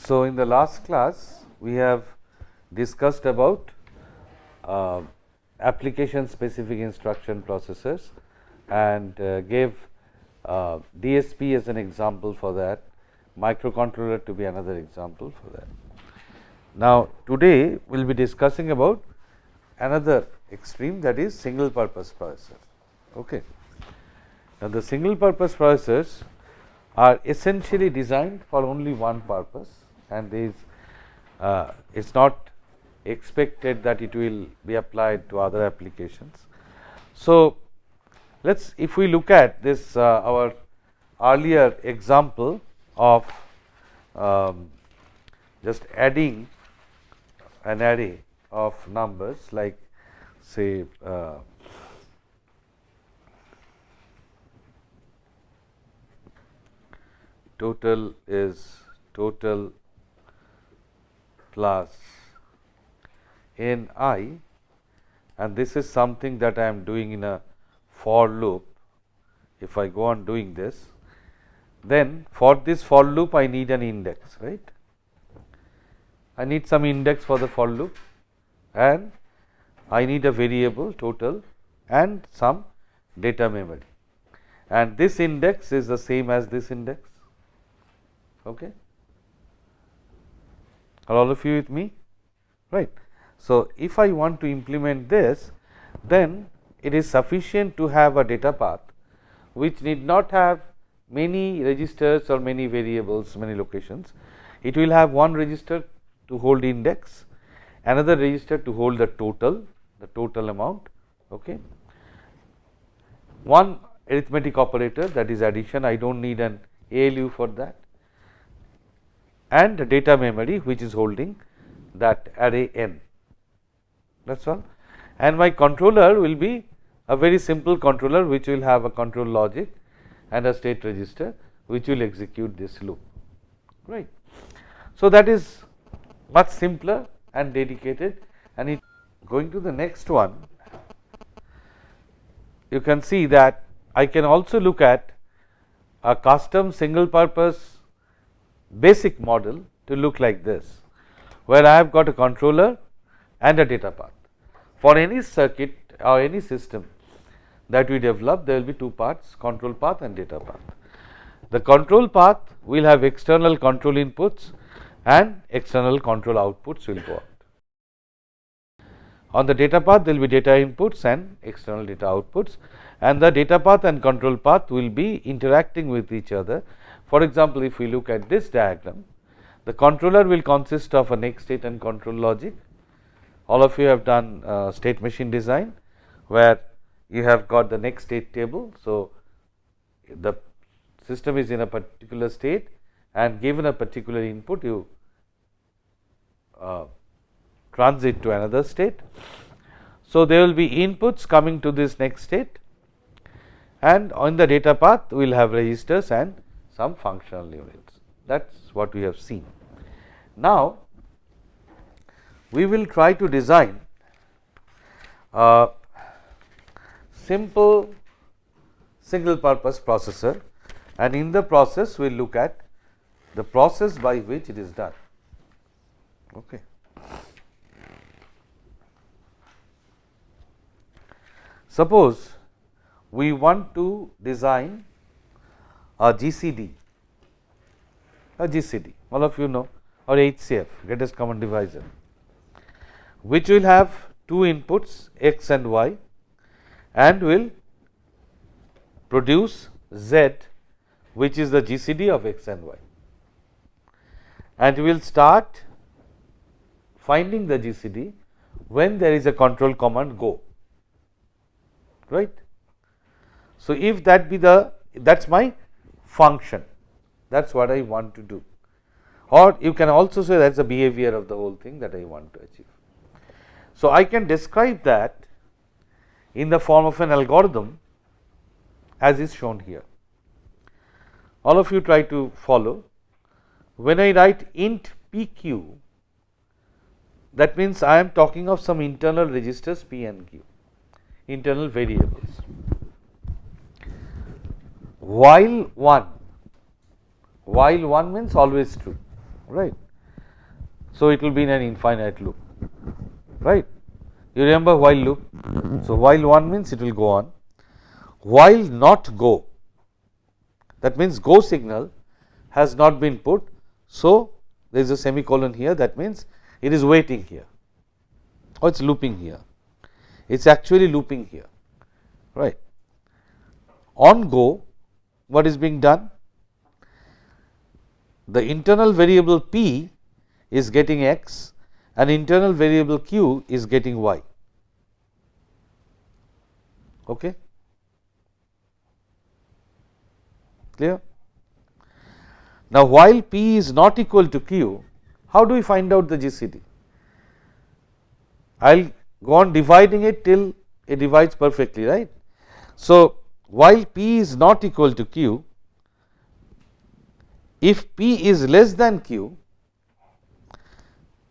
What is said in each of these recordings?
So, in the last class we have discussed about application specific instruction processors and gave DSP as an example for that, microcontroller to be another example for that. Now, today we will be discussing about another extreme, that is single purpose processor. Okay. Now, the single purpose processors are essentially designed for only one purpose, and it is not expected that it will be applied to other applications. So, if we look at this our earlier example of just adding an array of numbers, like say total is total plus n I, and this is something that I am doing in a for loop. If I go on doing this, then for this for loop I need an index, right? I need some index for the for loop, and I need a variable total and some data memory, and this index is the same as this index. Okay. Are all of you with me? Right. So, if I want to implement this, then it is sufficient to have a data path which need not have many registers or many variables, many locations. It will have one register to hold index, another register to hold the total amount, okay. One arithmetic operator, that is addition, I do not need an ALU for that, and the data memory which is holding that array n, that is all. And my controller will be a very simple controller which will have a control logic and a state register which will execute this loop, right. So, that is much simpler and dedicated. And going to the next one, you can see that I can also look at a custom single purpose basic model to look like this, where I have got a controller and a data path. For any circuit or any system that we develop, there will be two parts, control path and data path. The control path will have external control inputs and external control outputs will go out. On the data path, there will be data inputs and external data outputs, and the data path and control path will be interacting with each other. For example, if we look at this diagram, the controller will consist of a next state and control logic. All of you have done state machine design, where you have got the next state table. So, the system is in a particular state, and given a particular input, you transit to another state. So, there will be inputs coming to this next state, and on the data path we will have registers and some functional units. That is what we have seen. Now, we will try to design a simple single purpose processor, and in the process we will look at the process by which it is done. Okay. Suppose we want to design a GCD, all of you know, or HCF, greatest common divisor, which will have two inputs x and y, and will produce z, which is the GCD of x and y, and we will start finding the GCD when there is a control command go, right. So, if that be that is my function, that is what I want to do, or you can also say that is the behavior of the whole thing that I want to achieve. So, I can describe that in the form of an algorithm as is shown here. All of you try to follow. When I write int pq, that means I am talking of some internal registers p and q, internal variables. While 1 means always true, right. So it will be in an infinite loop, right? You remember while loop. So while 1 means it will go on. While not go, that means go signal has not been put. So there is a semicolon here, that means it is waiting here, or it's looping here. It's actually looping here, right? On go, what is being done? The internal variable p is getting x and internal variable q is getting y. Okay? Clear? Now, while p is not equal to q, how do we find out the GCD? I will go on dividing it till it divides perfectly, right. So, while p is not equal to q, if p is less than q,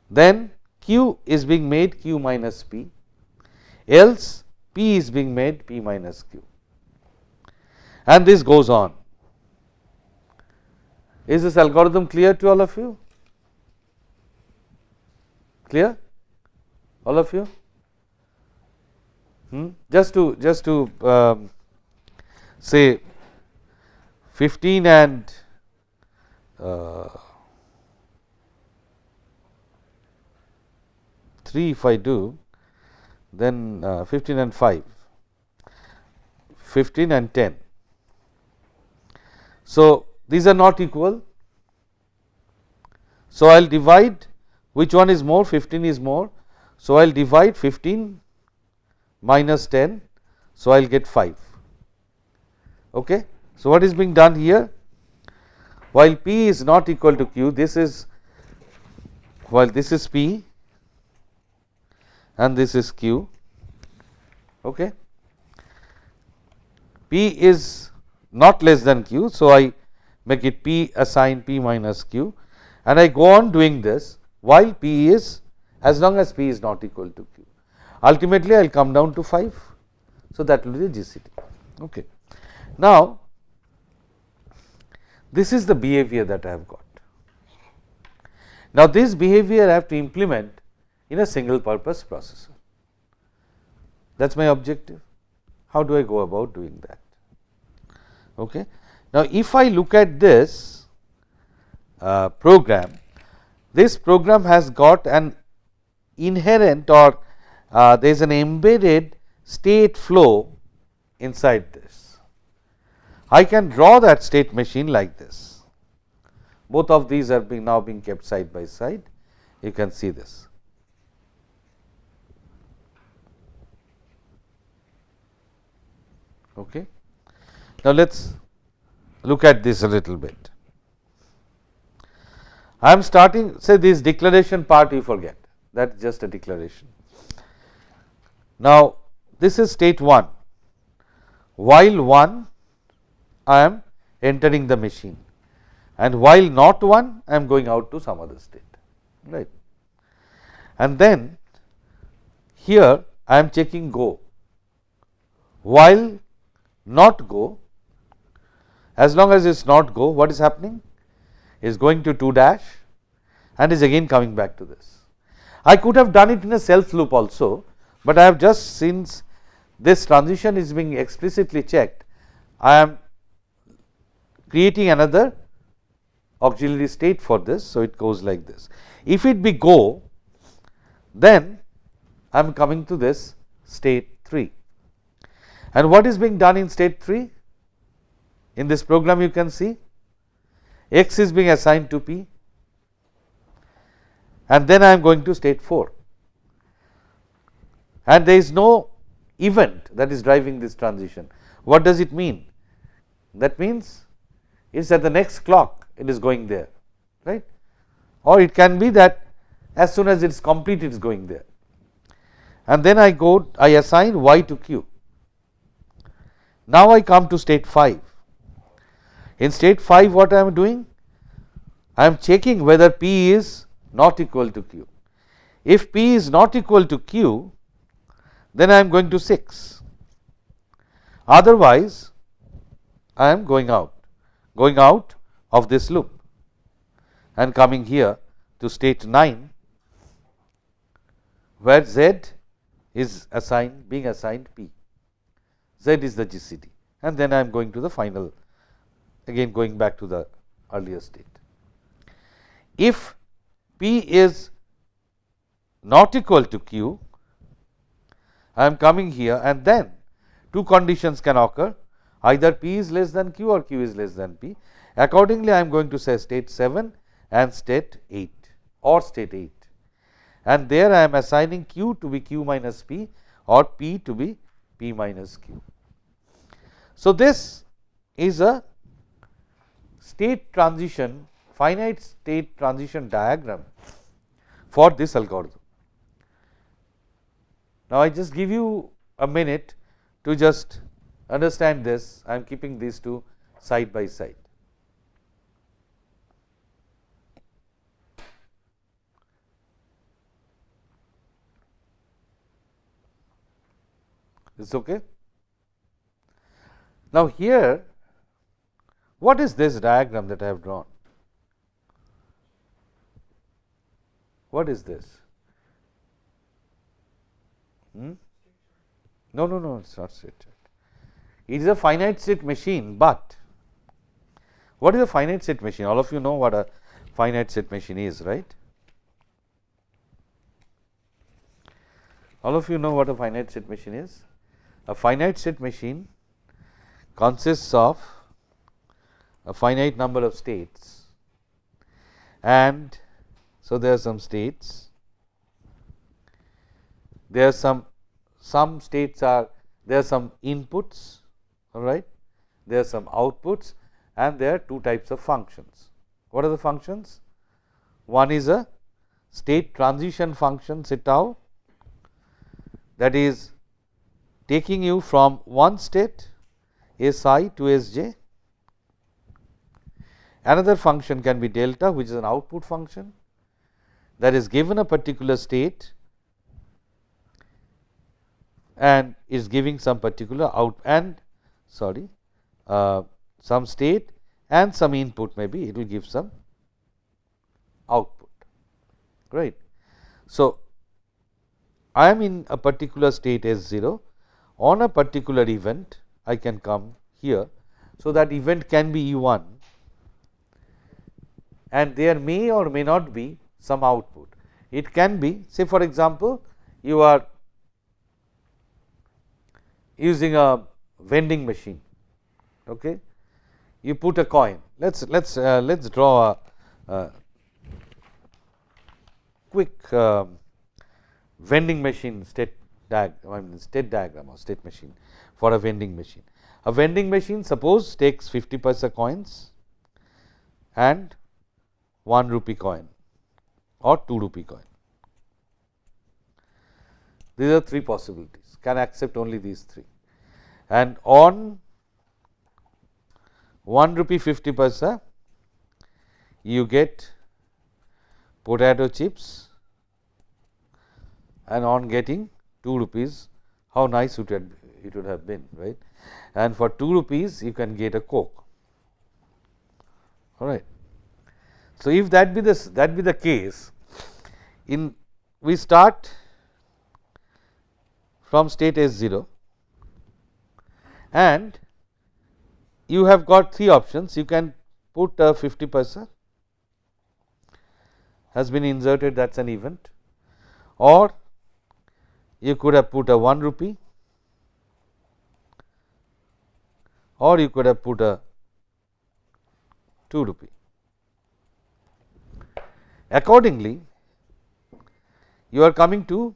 then q is being made q minus p, else p is being made p minus q, and this goes on. Is this algorithm clear to all of you? Clear? All of you? Just to say 15 and 3 if I do, then 15 and 5, 15 and 10. So, these are not equal. So, I will divide, which one is more? 15 is more. So, I will divide 15 minus 10. So, I will get 5. Okay. So, what is being done here? While p is not equal to q, this is, while this is p and this is q. Okay. P is not less than q. So, I make it p assign p minus q, and I go on doing this while p is, as long as p is not equal to q. Ultimately, I will come down to 5. So, that will be the GCD. Okay. Now, this is the behavior that I have got. Now, this behavior I have to implement in a single purpose processor. That is my objective. How do I go about doing that? Okay. Now, if I look at this program, this program has got an inherent, or there is an embedded state flow inside this. I can draw that state machine like this. Both of these are now being kept side by side. You can see this. Okay. Now, let us look at this a little bit. I am starting, say this declaration part you forget, that is just a declaration. Now, this is state 1. While 1, I am entering the machine, and while not 1, I am going out to some other state, right. And then here I am checking go. While not go, as long as it is not go, what is happening? Is going to 2 dash and is again coming back to this. I could have done it in a self loop also, but I have just, since this transition is being explicitly checked, I am creating another auxiliary state for this. So, it goes like this. If it be go, then I am coming to this state 3. And what is being done in state 3? In this program you can see x is being assigned to p, and then I am going to state 4, and there is no event that is driving this transition. What does it mean? That means it is at the next clock it is going there, right, or it can be that as soon as it is complete it is going there, and then I assign y to q. Now, I come to state 5. In state 5, what I am doing? I am checking whether p is not equal to q. If p is not equal to q, then I am going to 6. Otherwise, I am going out of this loop and coming here to state 9 where Z is being assigned P. Z is the GCD, and then I am going to the final, again going back to the earlier state. If P is not equal to Q, I am coming here, and then two conditions can occur, either P is less than Q or Q is less than P. Accordingly, I am going to say state 7 and state 8 or state 8, and there I am assigning Q to be Q minus P or P to be P minus Q. So, this is a state transition, finite state transition diagram for this algorithm. Now, I just give you a minute to just understand this. I am keeping these two side by side. Is okay? Now, here what is this diagram that I have drawn? What is this? No, it is not state. It is a finite state machine, but what is a finite state machine? All of you know what a finite state machine is, right? All of you know what a finite state machine is? A finite state machine consists of a finite number of states, and so there are some states, there are some states are, there are some inputs, all right, there are some outputs, and there are two types of functions. What are the functions? One is a state transition function, say tau, that is taking you from one state Si to Sj. Another function can be delta, which is an output function that is given a particular state and is giving some particular some state and some input, maybe it will give some output, right. So, I am in a particular state S0 on a particular event, I can come here. So, that event can be E1 and there may or may not be some output. It can be, say for example, you are using a vending machine, okay. You put a coin. Let's draw a quick vending machine state diagram or state machine for a vending machine. A vending machine, suppose, takes 50 paisa coins and 1 rupee coin or 2 rupee coin. These are three possibilities, can accept only these three, and on 1 rupee 50 paisa you get potato chips, and on getting 2 rupees, how nice it would have been, right, and for 2 rupees you can get a Coke, all right. So, if that be the case, we start from state S0 and you have got three options. You can put a 50 paisa has been inserted, that is an event, or you could have put a 1 rupee, or you could have put a 2 rupee. Accordingly, you are coming to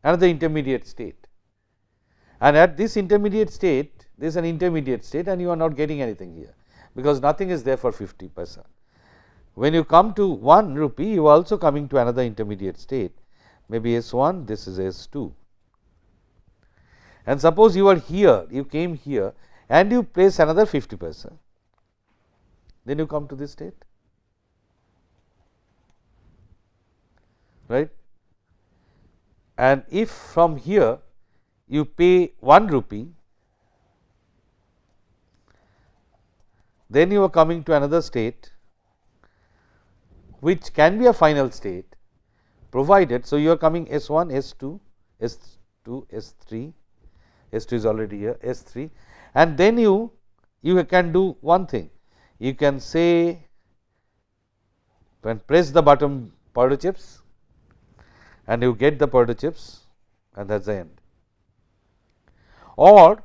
another intermediate state, and at this intermediate state, this is an intermediate state and you are not getting anything here, because nothing is there for 50 paisa. When you come to 1 rupee, you are also coming to another intermediate state, maybe S1, this is S2, and suppose you are here, you came here and you place another 50 paisa, then you come to this state, right. And if from here you pay 1 rupee, then you are coming to another state which can be a final state, provided. So, you are coming S1, S2, S2, S3, S2 is already here, S3, and then you can do one thing. You can say, when press the button potato chips and you get the potato chips, and that is the end. Or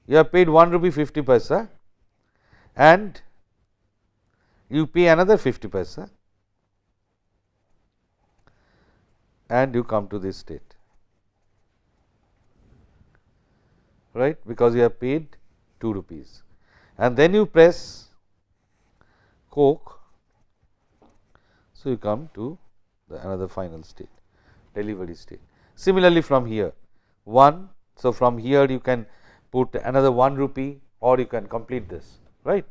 you have paid 1 rupee 50 paisa and you pay another 50 paisa and you come to this state, right, because you have paid 2 rupees, and then you press Coke. So, you come to another final state, delivery state. Similarly, from here 1. So, from here you can put another 1 rupee, or you can complete this, right.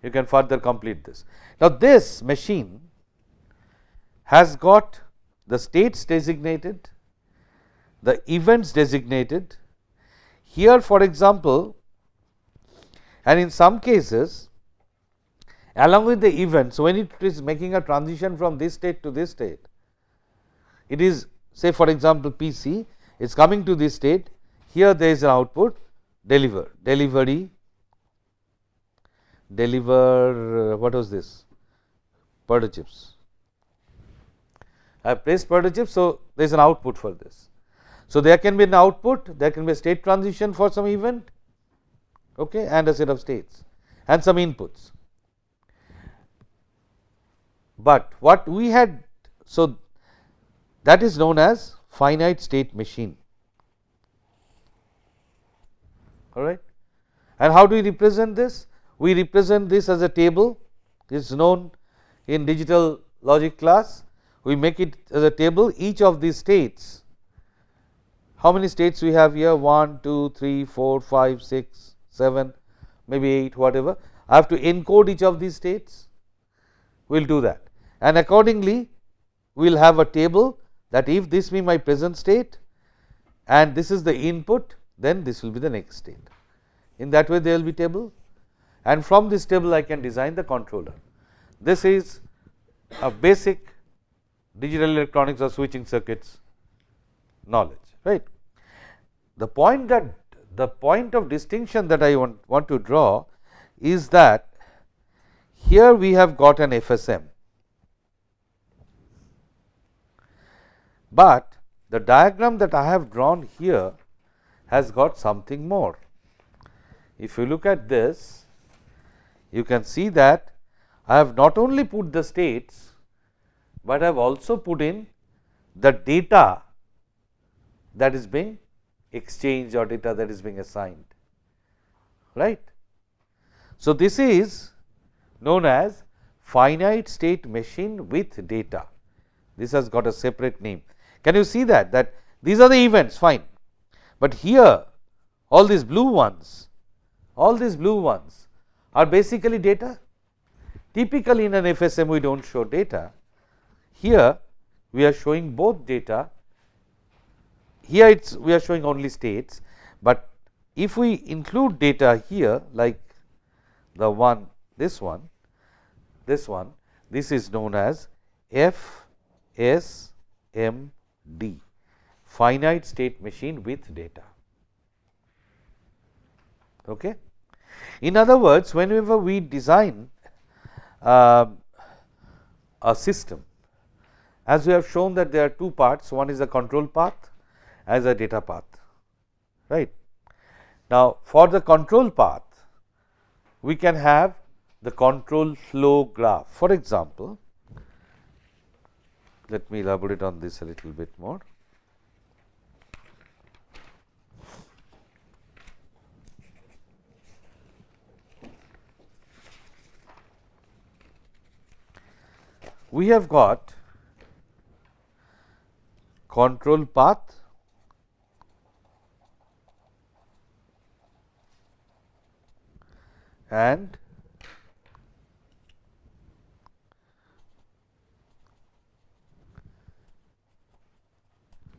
You can further complete this. Now, this machine has got the states designated, the events designated. Here, for example, and in some cases, along with the events, when it is making a transition from this state to this state, it is, say for example, PC is coming to this state. Here there is an output, deliver, what was this? Potato chips. I have pressed potato chips, so there is an output for this. So, there can be an output, there can be a state transition for some event, okay, and a set of states and some inputs. But what we had, so that is known as finite state machine, all right. And how do we represent this? We represent this as a table. It is known in digital logic class. We make it as a table. Each of these states, how many states we have here? 1, 2, 3, 4, 5, 6, 7, maybe 8, whatever. I have to encode each of these states. We will do that, and accordingly we will have a table that if this be my present state and this is the input, then this will be the next state. In that way there will be table, and from this table I can design the controller. This is a basic digital electronics or switching circuits knowledge, right. The point of distinction that I want to draw is that here we have got an FSM, but the diagram that I have drawn here has got something more. If you look at this, you can see that I have not only put the states, but I have also put in the data that is being exchanged or data that is being assigned, right. So, this is known as finite state machine with data. This has got a separate name. Can you see that these are the events, fine, but here all these blue ones are basically data. Typically in an FSM we do not show data. Here we are showing both data. Here we are showing only states, but if we include data here, like the one, this is known as FSMD, finite state machine with data. Okay. In other words, whenever we design a system, as we have shown that there are two parts, one is the control path as a data path, right. Now, for the control path we can have the control flow graph. For example, let me elaborate on this a little bit more. We have got control path and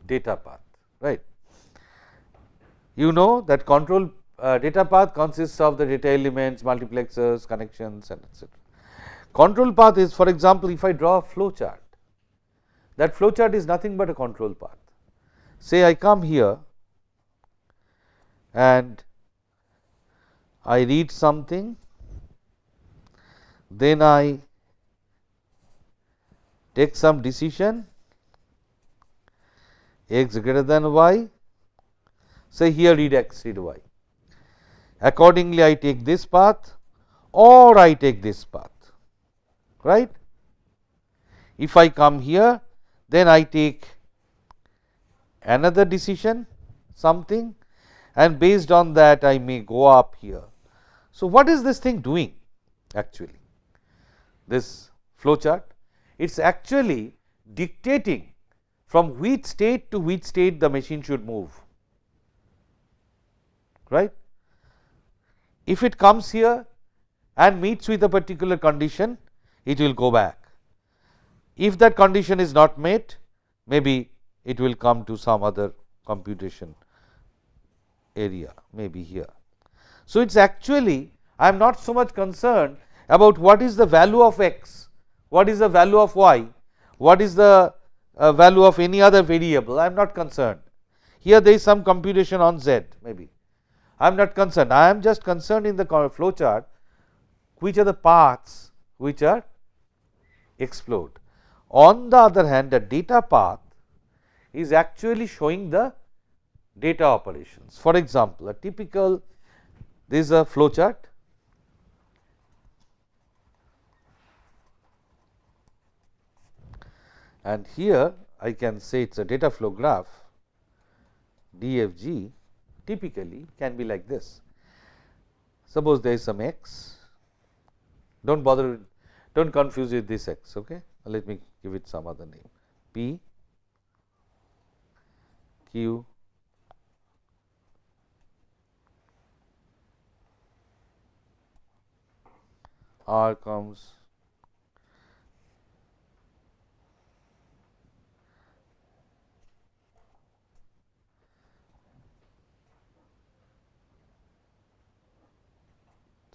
data path, right. You know that control data path consists of the data elements, multiplexers, connections, and etc. Control path is, for example, if I draw a flow chart, That flowchart is nothing but a control path. Say I come here and I read something, then I take some decision x greater than y, say here read x, read y. Accordingly, I take this path or I take this path, right. If I come here, then I take another decision something, and based on that I may go up here. So, what is this thing doing actually? This flow chart, it is actually dictating from which state to which state the machine should move, right. If it comes here and meets with a particular condition, it will go back. If that condition is not met, maybe it will come to some other computation area, maybe here. So, it is actually, I am not so much concerned about what is the value of x, what is the value of y, what is the value of any other variable, I am not concerned. Here there is some computation on z, maybe. I am not concerned, I am just concerned in the flow chart which are the paths which are explored. On the other hand, the data path is actually showing the data operations. For example, a typical, this is a flow chart, and here I can say it is a data flow graph, DFG typically can be like this. Suppose there is some x, do not bother, do not confuse with this x, okay. Let me give it some other name, P, Q, R comes,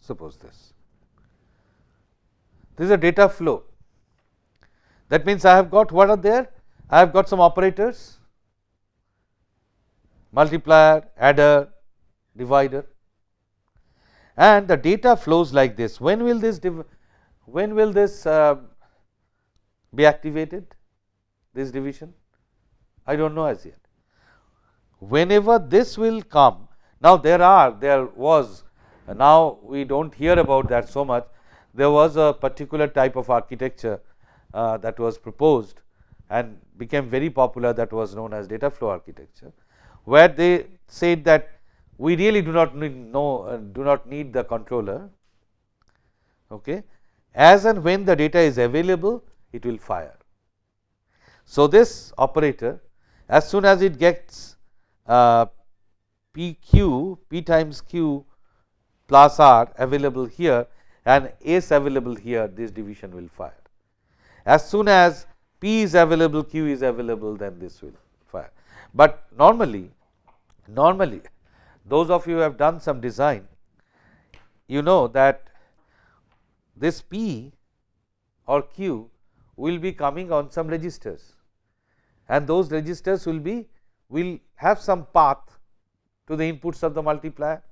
suppose this is a data flow. That means, I have got what are there? I have got some operators, multiplier, adder, divider, and the data flows like this. When will this be activated, this division? I do not know as yet. Whenever this will come, now there was, now we do not hear about that so much. There was a particular type of architecture that was proposed and became very popular, that was known as data flow architecture, where they said that we really do not need the controller, okay. As and when the data is available, it will fire. So, this operator, as soon as it gets P times Q plus R available here and S available here, this division will fire. As soon as P is available, Q is available, then this will fire. But normally those of you who have done some design, you know that this P or Q will be coming on some registers, and those registers will have some path to the inputs of the multiplier,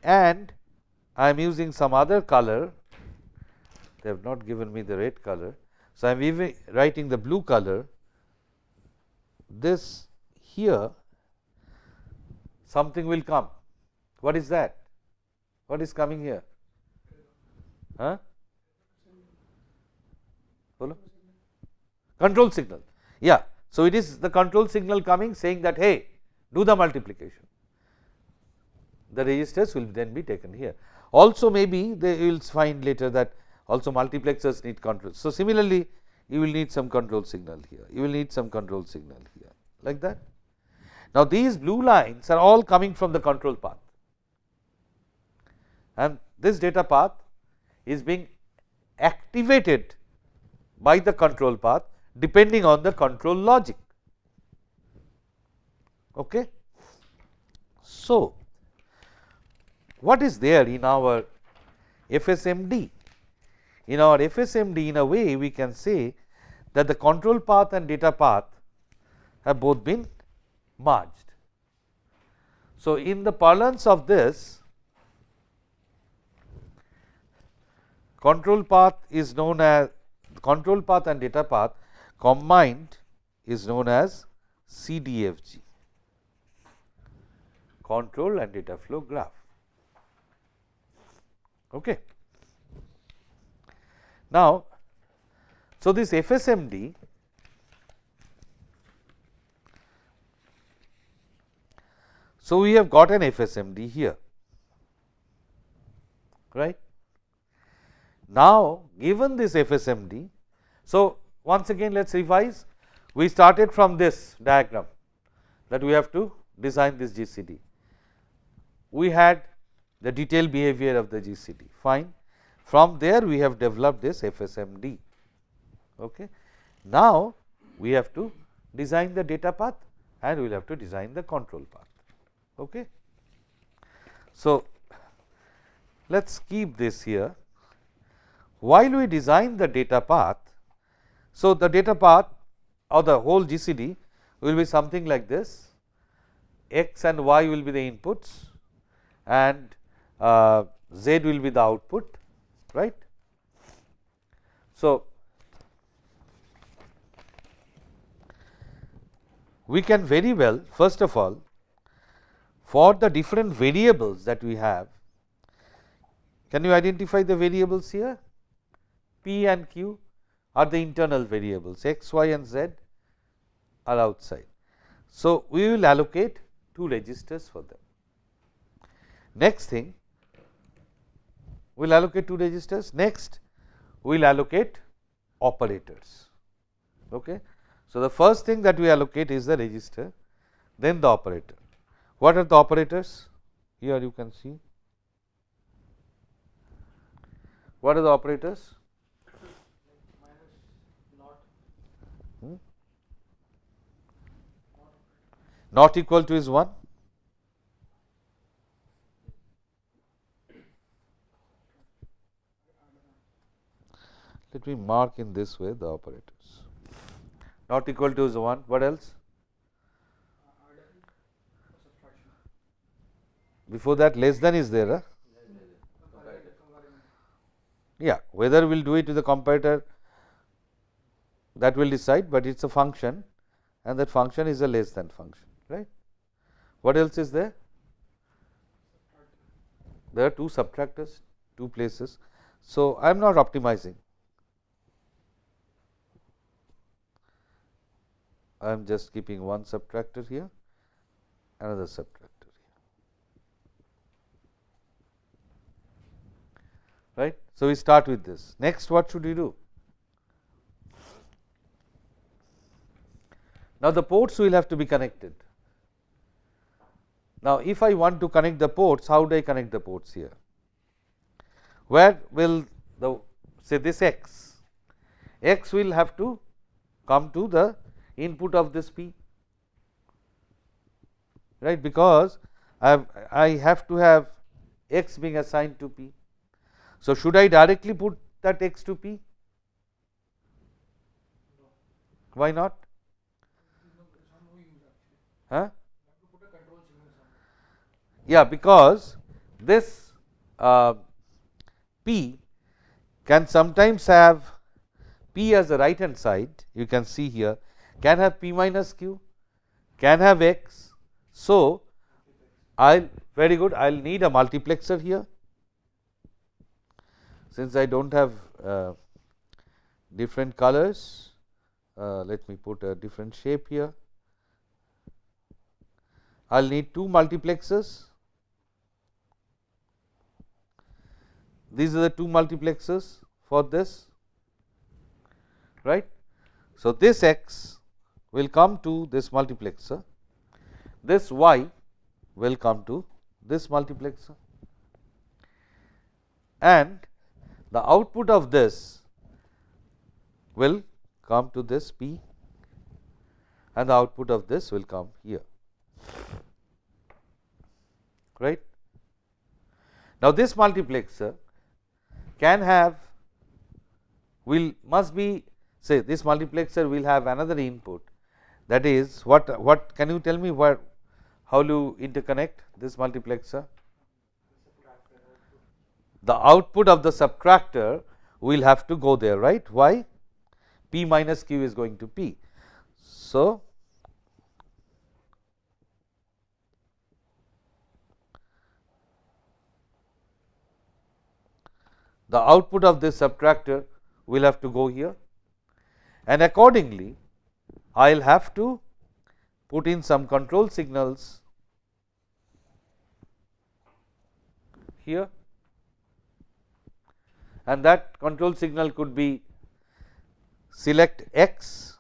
and I am using some other color. They have not given me the red color. So, I am even writing the blue color. This here something will come. What is that? What is coming here? Huh? Control signal. Yeah. So, it is the control signal coming, saying that, hey, do the multiplication. The registers will then be taken here. Also, maybe they will find later that also multiplexers need control. So, similarly, you will need some control signal here, you will need some control signal here, like that. Now, these blue lines are all coming from the control path, and this data path is being activated by the control path depending on the control logic. Okay. So, what is there in our FSMD? In our FSMD, in a way we can say that the control path and data path have both been merged. So, in the parlance of this, control path is known as control path and data path combined is known as CDFG, control and data flow graph. Okay. Now, so this FSMD so we have got an FSMD here, right. Now, given this FSMD, so once again let us revise. We started from this diagram that we have to design this GCD. We had the detailed behavior of the GCD, fine. From there we have developed this FSMD. Okay. Now, we have to design the data path and we will have to design the control path. Okay. So, let us keep this here. While we design the data path, so the data path or the whole GCD will be something like this, x and y will be the inputs and z will be the output, right. So, we can very well first of all for the different variables that we have, can you identify the variables here? P and Q are the internal variables, x, y and z are outside. So, we will allocate 2 registers for them. Next thing, we will allocate 2 registers. Next, we will allocate operators. Okay. So, the first thing that we allocate is the register, then the operator. What are the operators? Here you can see. What are the operators? Not equal to is 1. Let me mark in this way the operators. Not equal to is 1. What else? Before that, less than is there. Huh? Yeah, whether we will do it to the comparator, that will decide, but it is a function and that function is a less than function, right. What else is there? There are 2 subtractors, 2 places. So, I am not optimizing, I am just keeping one subtractor here, another subtractor here, right. So, we start with this. Next, what should we do? Now, the ports will have to be connected. Now, if I want to connect the ports, how do I connect the ports here? Where will the say this x will have to come to the input of this P, right, because I have to have x being assigned to P. So, should I directly put that x to P? Why not? Huh? Yeah, because this P can sometimes have P as the right hand side, you can see here, can have P minus Q, can have X. So, very good, I will need a multiplexer here. Since I do not have different colors, let me put a different shape here. I will need 2 multiplexers. These are the 2 multiplexers for this, right. So, this x will come to this multiplexer, this y will come to this multiplexer, and the output of this will come to this P, and the output of this will come here, right. Now, this multiplexer can have must be say this multiplexer will have another input, that is what can you tell me what, how do you interconnect this multiplexer? The output of the subtractor will have to go there, right? Why? P minus Q is going to P. So, the output of this subtractor will have to go here, and accordingly I will have to put in some control signals here, and that control signal could be select X,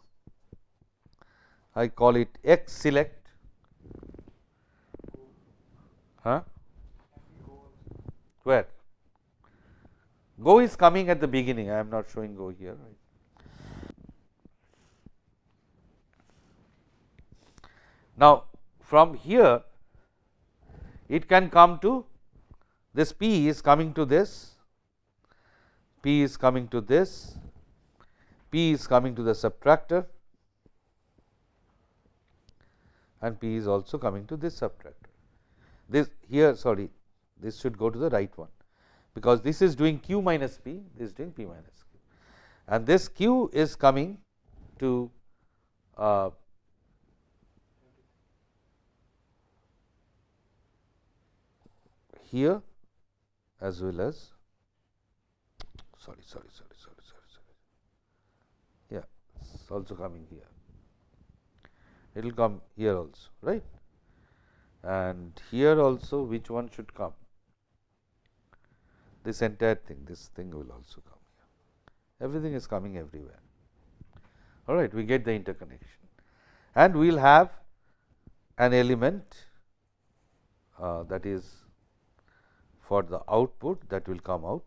I call it X select, where go is coming at the beginning, I am not showing go here. Right. Now, from here it can come to this, P is coming to this, P is coming to this, P is coming to the subtractor, and P is also coming to this subtractor. This here, sorry, this should go to the right one, because this is doing Q minus P, this is doing P minus Q, and this Q is coming to here as well as sorry, yeah, it's also coming here, it will come here also, right, and here also which one should come, this entire thing, this thing will also come here, everything is coming everywhere, all right, we get the interconnection, and we will have an element that is for the output that will come out,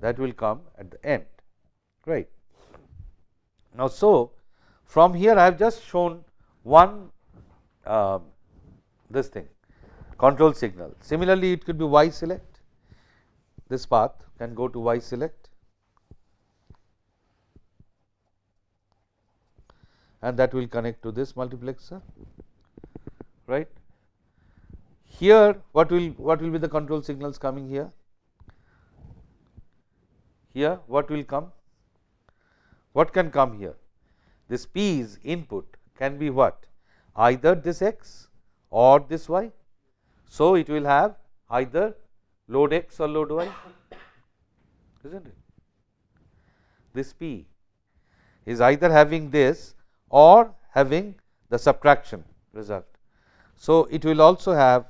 that will come at the end, right. Now, so from here I have just shown one this thing, control signal. Similarly, it could be Y select, this path can go to Y select, and that will connect to this multiplexer, right. Here what will be the control signals coming here? Here what will come? What can come here? This P's input can be what? Either this X or this Y. So, it will have either load X or load Y, isn't it? This P is either having this or having the subtraction result. So, it will also have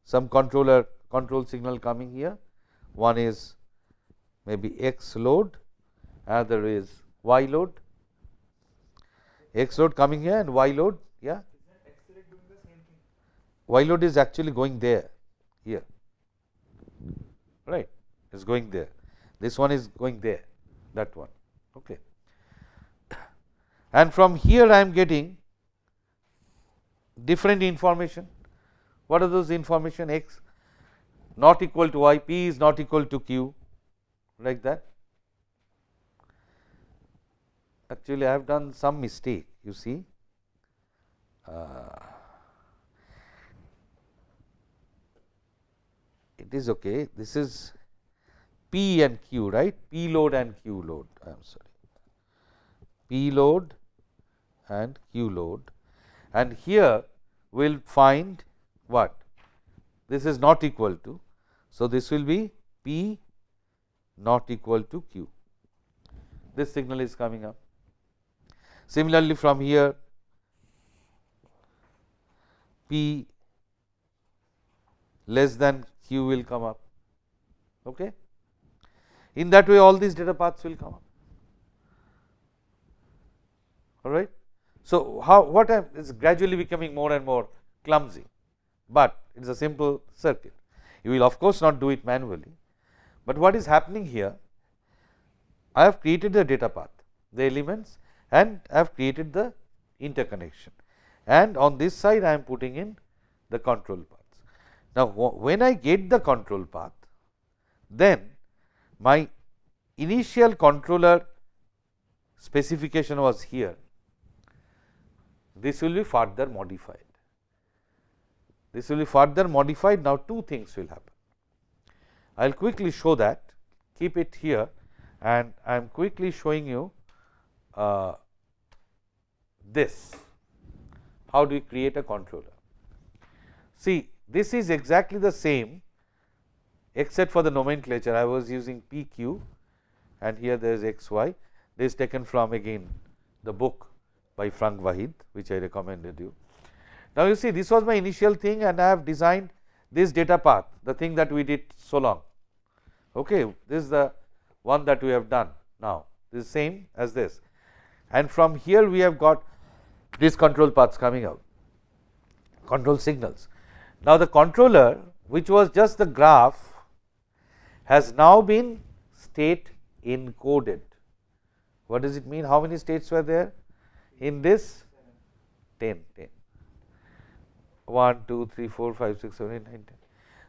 some control signal coming here, one is maybe X load, another is Y load, X load coming here and Y load, yeah. Y load is actually going there, here, right, is going there, this one is going there, that one, okay. And from here I am getting different information. What are those information? X not equal to Y, P is not equal to Q, like that. Actually, I have done some mistake, you see. It is okay. This is P and Q, right? P load and Q load. I am sorry. P load and Q load, and here we will find what? This is not equal to. So, this will be P not equal to Q. This signal is coming up. Similarly, from here P less than Q will come up. Okay. In that way, all these data paths will come up. All right. So, what is gradually becoming more and more clumsy, but it is a simple circuit. You will of course not do it manually, but what is happening here? I have created the data path, the elements, and I have created the interconnection, and on this side I am putting in the control paths. Now, when I get the control path, then my initial controller specification was here, this will be further modified. This will be further modified. Now, two things will happen. I will quickly show that, keep it here, and I am quickly showing you this. How do we create a controller? See, this is exactly the same except for the nomenclature. I was using PQ and here there is XY. This is taken from again the book by Frank Wahid, which I recommended you. Now, you see, this was my initial thing and I have designed this data path, the thing that we did so long. Okay, this is the one that we have done now. This is same as this, and from here we have got these control paths coming out, control signals. Now, the controller, which was just the graph, has now been state encoded. What does it mean? How many states were there in this? 10. 1, 2, 3, 4, 5, 6, 7, 8, 9, 10.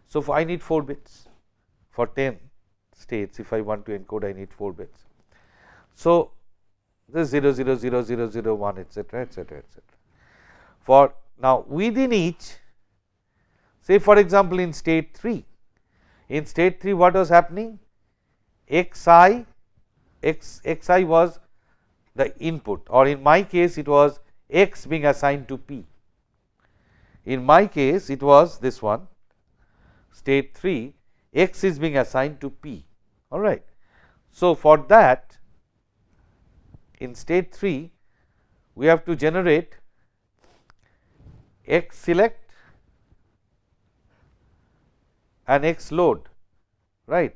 So, I need 4 bits for 10 states. If I want to encode, I need 4 bits. So, this 0, 0, 0, 0, 0, 1, etc., etc., etc. For now, within each, say for example, in state 3, what was happening? xi was the input, or in my case it was x being assigned to p. In my case it was this one, state 3, x is being assigned to p, all right. So, for that, in state 3 we have to generate x select and x load, right.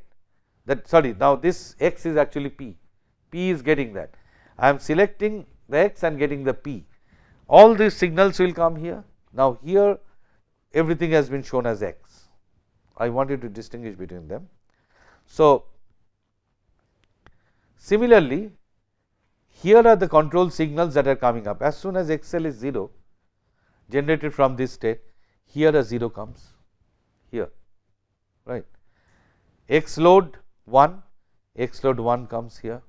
That, sorry, now this x is actually p is getting that. I am selecting the x and getting the p. All these signals will come here. Now, here everything has been shown as x. I wanted to distinguish between them. So, similarly, here are the control signals that are coming up. As soon as XL is 0 generated from this state, here a 0 comes here, right. X load 1, X load 1 comes here.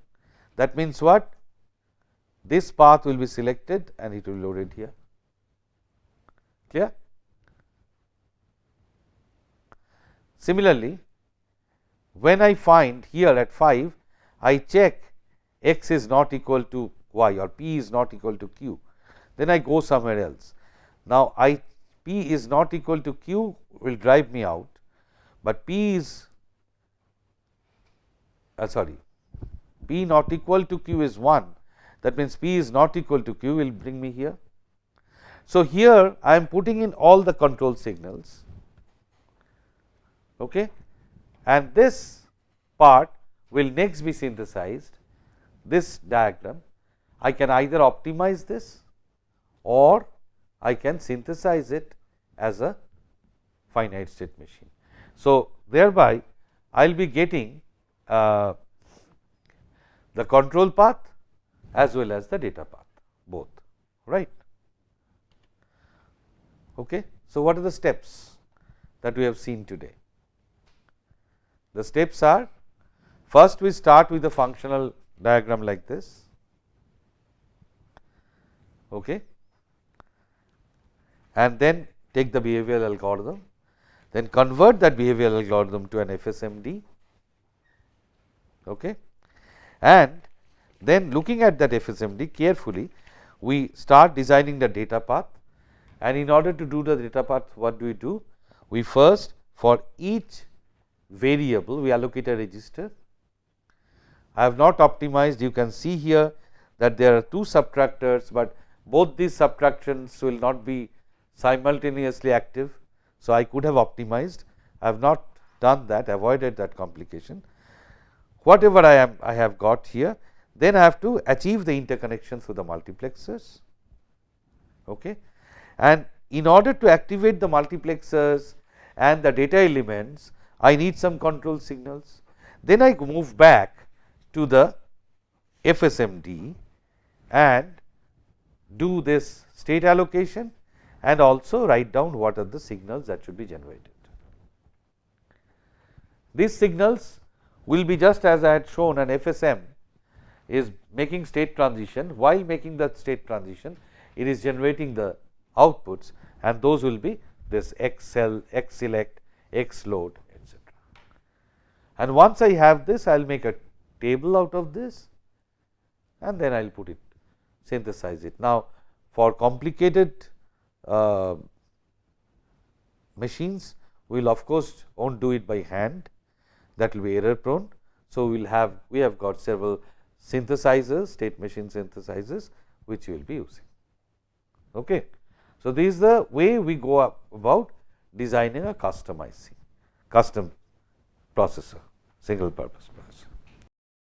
That means what? This path will be selected and it will be loaded here. Clear? Similarly, when I find here at 5, I check x is not equal to y or p is not equal to q, then I go somewhere else. Now, p is not equal to q will drive me out, but p not equal to q is 1, that means p is not equal to q will bring me here. So, here I am putting in all the control signals, okay, and this part will next be synthesized. This diagram, I can either optimize this or I can synthesize it as a finite state machine. So, thereby I will be getting the control path as well as the data path, both, right. Okay. So, what are the steps that we have seen today? The steps are, first we start with the functional diagram like this, okay, and then take the behavioral algorithm, then convert that behavioral algorithm to an FSMD, okay, and then looking at that FSMD carefully, we start designing the data path. And in order to do the data path, what do? We first, for each variable, we allocate a register. I have not optimized, you can see here that there are 2 subtractors, but both these subtractions will not be simultaneously active. So, I could have optimized, I have not done that, avoided that complication. Whatever I have got here, then I have to achieve the interconnection through the multiplexers, okay. And in order to activate the multiplexers and the data elements, I need some control signals. Then I move back to the FSMD and do this state allocation and also write down what are the signals that should be generated. These signals will be just as I had shown an FSM is making state transition. While making the state transition, it is generating the outputs, and those will be this X cell, X select, X load, etc. And once I have this, I will make a table out of this, and then I will put it, synthesize it. Now, for complicated machines, we will of course won't do it by hand, that will be error prone. So, we have got several synthesizers, state machine synthesizers, which we will be using. Okay. So, this is the way we go about designing a custom IC, custom processor, single purpose processor.